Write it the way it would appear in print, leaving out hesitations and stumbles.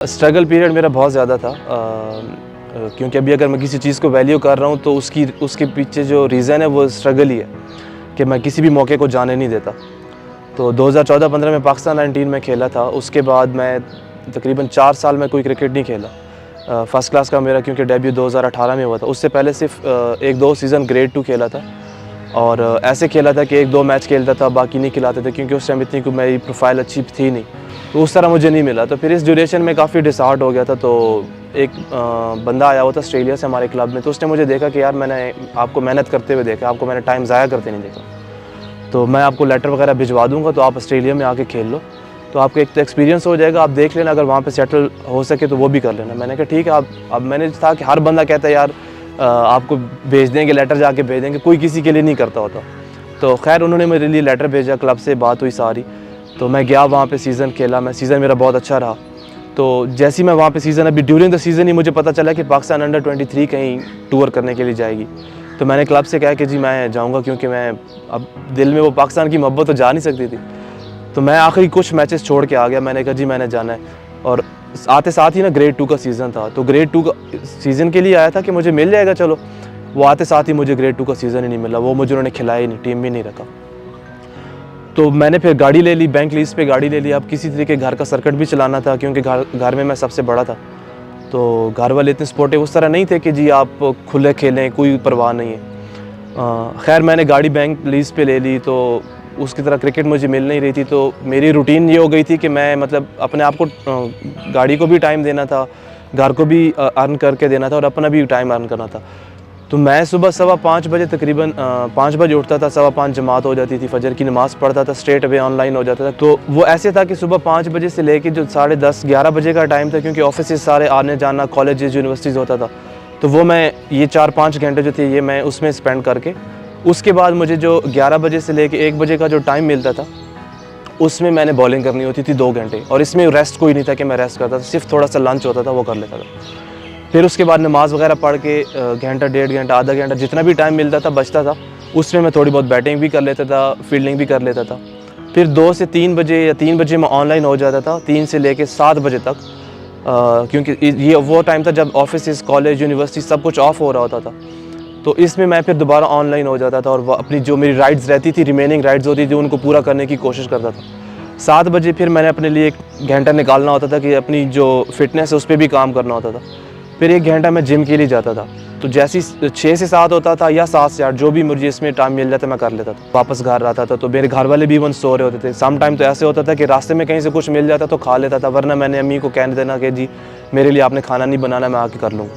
Struggle period मेरा बहुत ज़्यादा था क्योंकि अभी अगर मैं किसी चीज़ को वैल्यू कर रहा हूँ तो उसके पीछे जो रीज़न है वो स्ट्रगल ही है कि मैं किसी भी मौके को जाने नहीं देता। तो 2014-15 में पाकिस्तान 19 में खेला था। उसके बाद मैं तकरीबन 4 साल में कोई क्रिकेट नहीं खेला। फ़र्स्ट क्लास का मेरा क्योंकि डेब्यू 2018 में हुआ था। उससे पहले सिर्फ 1-2 सीज़न ग्रेड 2 खेला था और ऐसे खेला था कि 1-2 मैच खेलता था, बाकी नहीं खिलाते थे क्योंकि उस टाइम इतनी कोई मेरी प्रोफाइल अच्छी थी नहीं, तो उस तरह मुझे नहीं मिला। तो फिर इस ड्यूरेशन में काफ़ी डिसहार्ट हो गया था। तो एक बंदा आया हुआ था ऑस्ट्रेलिया से हमारे क्लब में, तो उसने मुझे देखा कि यार मैंने आपको मेहनत करते हुए देखा, आपको मैंने टाइम ज़ाया करते नहीं देखा, तो मैं आपको लेटर वगैरह भिजवा दूँगा, तो आप ऑस्ट्रेलिया में आके खेल लो, तो आपको एक तो एक्सपीरियंस हो जाएगा, आप देख लेना, अगर वहाँ पे सेटल हो सके तो वो भी कर लेना। मैंने कहा ठीक है। अब मैंने था कि हर बंदा कहता है यार आपको भेज देंगे, लेटर जाके भेज देंगे, कोई किसी के लिए नहीं करता होता। तो खैर उन्होंने मेरे लिए लेटर भेजा, क्लब से बात हुई सारी, तो मैं गया वहाँ पे, सीज़न खेला, सीज़न मेरा बहुत अच्छा रहा। तो जैसे ही मैं वहाँ पे सीज़न, अभी ड्यूरिंग द सीज़न ही मुझे पता चला कि पाकिस्तान अंडर 23 कहीं टूर करने के लिए जाएगी। तो मैंने क्लब से कहा कि जी मैं जाऊँगा, क्योंकि मैं अब दिल में वो पाकिस्तान की मोहब्बत तो जा नहीं सकती थी। तो मैं आखिरी कुछ मैचेस छोड़ के आ गया। मैंने कहा जी मैंने जाना है, और आते साथ ही ना ग्रेड 2 का सीज़न था, तो ग्रेड 2 का सीज़न के लिए आया था कि मुझे मिल जाएगा चलो। वो आते साथ ही मुझे ग्रेड 2 का सीज़न ही नहीं मिला, वो मुझे उन्होंने खिलाया ही नहीं, टीम में नहीं रखा। तो मैंने फिर गाड़ी ले ली, बैंक लीज पे गाड़ी ले ली। अब किसी तरीके घर का सर्किट भी चलाना था क्योंकि घर में मैं सबसे बड़ा था, तो घर वाले इतने सपोर्टिव उस तरह नहीं थे कि जी आप खुले खेलें, कोई परवाह नहीं है। खैर मैंने गाड़ी बैंक लीज पे ले ली, तो उसकी तरह क्रिकेट मुझे मिल नहीं रही थी। तो मेरी रूटीन ये हो गई थी कि मैं मतलब अपने आप को गाड़ी को भी टाइम देना था, घर को भी अर्न करके देना था और अपना भी टाइम अर्न करना था। तो मैं सुबह 5:15 बजे तकरीबन 5 बजे उठता था, 5:15 जमात हो जाती थी, फजर की नमाज़ पढ़ता था, स्ट्रेट अवे ऑनलाइन हो जाता था। तो वो ऐसे था कि सुबह 5 बजे से लेके जो 10:30-11 बजे का टाइम था, क्योंकि ऑफिस सारे आने जाना, कॉलेजेस यूनिवर्सिटीज़ होता था, तो वो मैं ये 4-5 घंटे जो थे ये मैं उसमें स्पेंड करके, उसके बाद मुझे जो 11 बजे से लेके 1 बजे का जो टाइम मिलता था उसमें मैंने बॉलिंग करनी होती थी 2 घंटे, और इसमें रेस्ट कोई नहीं था कि मैं रेस्ट करता था, सिर्फ थोड़ा सा लंच होता था वो कर लेता था। फिर उसके बाद नमाज़ वगैरह पढ़ के घंटा, 1.5 घंटा, आधा घंटा, जितना भी टाइम मिलता था बचता था, उसमें मैं थोड़ी बहुत बैटिंग भी कर लेता था, फील्डिंग भी कर लेता था। फिर 2 से 3 बजे या 3 बजे मैं ऑनलाइन हो जाता था, 3 से लेके 7 बजे तक, क्योंकि ये वो टाइम था जब ऑफिस, कॉलेज, यूनिवर्सिटी सब कुछ ऑफ हो रहा होता था। तो इसमें मैं फिर दोबारा ऑनलाइन हो जाता था और वो अपनी जो मेरी राइड्स रहती थी, रिमेनिंग राइड्स होती थी, उनको पूरा करने की कोशिश करता था। 7 बजे फिर मैंने अपने लिए 1 घंटा निकालना होता था कि अपनी जो फिटनेस है उस पर भी काम करना होता था। फिर 1 घंटा मैं जिम के लिए जाता था। तो जैसे ही 6 से 7 होता था या 7 से 8, जो भी मुझे इसमें टाइम मिल जाता मैं कर लेता था। वापस घर आता था तो मेरे घर वाले भी इवन सो रहे होते थे। सम टाइम तो ऐसे होता था कि रास्ते में कहीं से कुछ मिल जाता तो खा लेता था, वरना मैंने अम्मी को कहने देना कि जी मेरे लिए आपने खाना नहीं बनाना, मैं आके कर लूँगा।